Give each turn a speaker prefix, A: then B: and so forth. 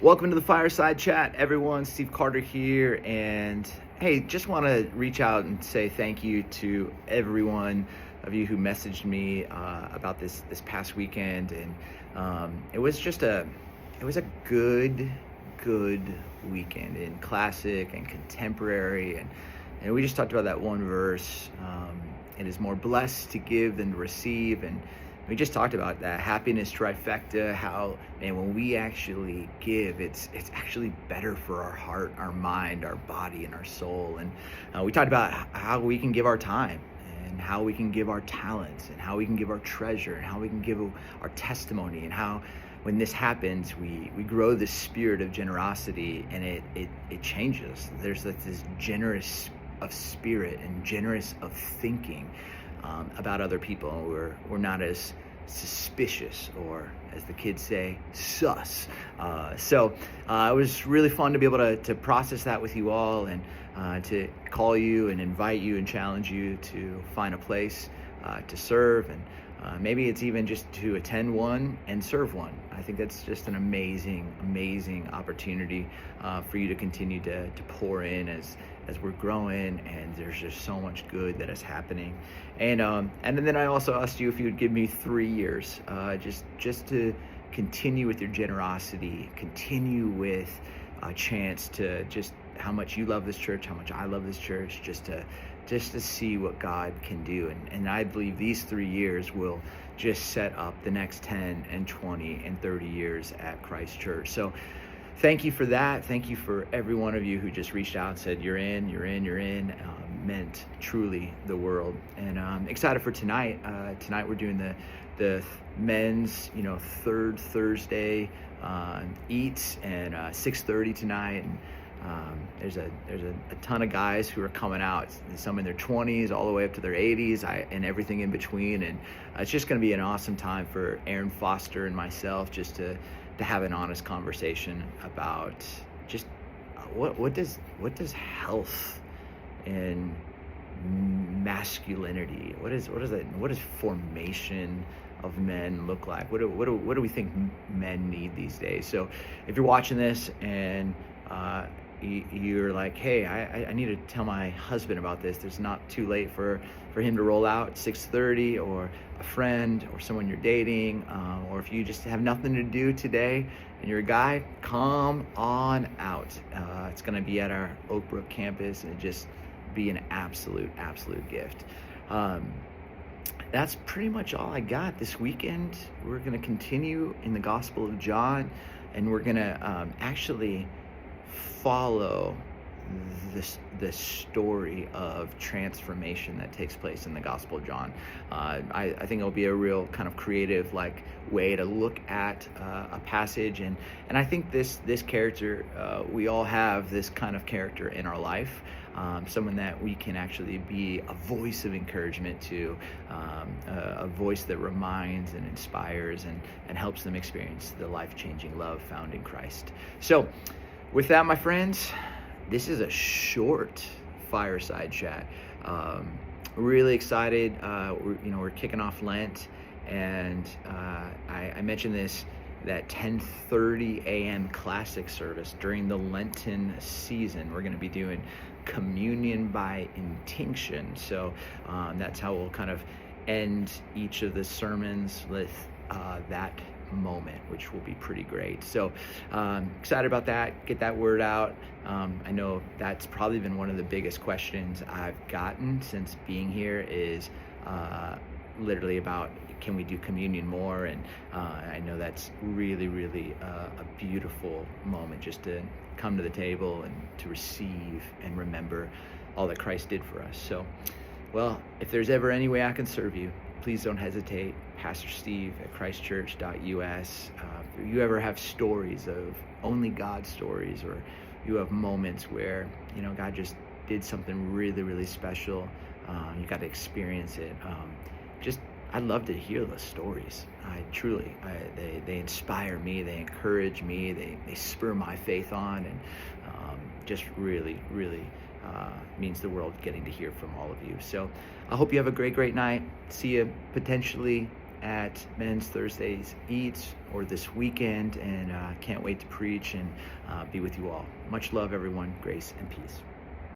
A: Welcome to the Fireside Chat, everyone. Steve Carter here, and hey, just want to reach out and say thank you to everyone of you who messaged me about this past weekend, and it was a good weekend in classic and contemporary, and we just talked about that one verse. It is more blessed to give than to receive, and we just talked about that happiness trifecta, how, man, when we actually give, it's actually better for our heart, our mind, our body, and our soul. And we talked about how we can give our time, and how we can give our talents, and how we can give our treasure, and how we can give our testimony, and how when this happens, we grow this spirit of generosity, and it changes. There's this generous of spirit and generous of thinking about other people. We're not as suspicious, or as the kids say, sus. So it was really fun to be able to process that with you all, and to call you and invite you and challenge you to find a place to serve, and maybe it's even just to attend one and serve one. I think that's just an amazing opportunity for you to continue to pour in as we're growing, and there's just so much good that is happening. And then I also asked you if you would give me 3 years, just to continue with your generosity, continue with a chance to just how much you love this church, how much I love this church, just to see what God can do. And I believe these 3 years will just set up the next 10 and 20 and 30 years at Christ Church. So thank you for that. Thank you for every one of you who just reached out and said, you're in. Meant truly the world. And I'm excited for tonight. Tonight we're doing the men's, third Thursday eats, and 6:30 tonight. And there's a ton of guys who are coming out, some in their 20s all the way up to their 80s, and everything in between. And it's just going to be an awesome time for Aaron Foster and myself just to have an honest conversation about just what does health and masculinity, what does formation of men look like? What do we think men need these days? So if you're watching this and you're like, hey, I need to tell my husband about this, it's not too late for him to roll out at 6:30, or a friend or someone you're dating, or if you just have nothing to do today and you're a guy, come on out. It's going to be at our Oak Brook campus, and it just be an absolute gift. That's pretty much all I got this weekend. We're going to continue in the Gospel of John, and we're going to actually follow the story of transformation that takes place in the Gospel of John. I think it'll be a real kind of creative way to look at a passage, and I think this character, we all have this kind of character in our life, someone that we can actually be a voice of encouragement to, a voice that reminds and inspires and helps them experience the life-changing love found in Christ. So with that, my friends, this is a short fireside chat. Really excited. We're kicking off Lent, and I mentioned that 10:30 a.m. classic service during the Lenten season. We're going to be doing communion by intinction. So that's how we'll kind of end each of the sermons with that moment, which will be pretty great. So excited about that. Get that word out. I know that's probably been one of the biggest questions I've gotten since being here, is literally about, can we do communion more? And I know that's really a beautiful moment, just to come to the table and to receive and remember all that Christ did for us. So, well, if there's ever any way I can serve you, please don't hesitate. Pastor Steve at christchurch.us. If you ever have stories of only God stories, or you have moments where God just did something really special, you got to experience it, I'd love to hear those stories. They inspire me, they encourage me, they spur my faith on, and just really means the world getting to hear from all of you. So I hope you have a great night. See you potentially at Men's Thursdays Eats or this weekend, and can't wait to preach and be with you all. Much love, everyone. Grace and peace.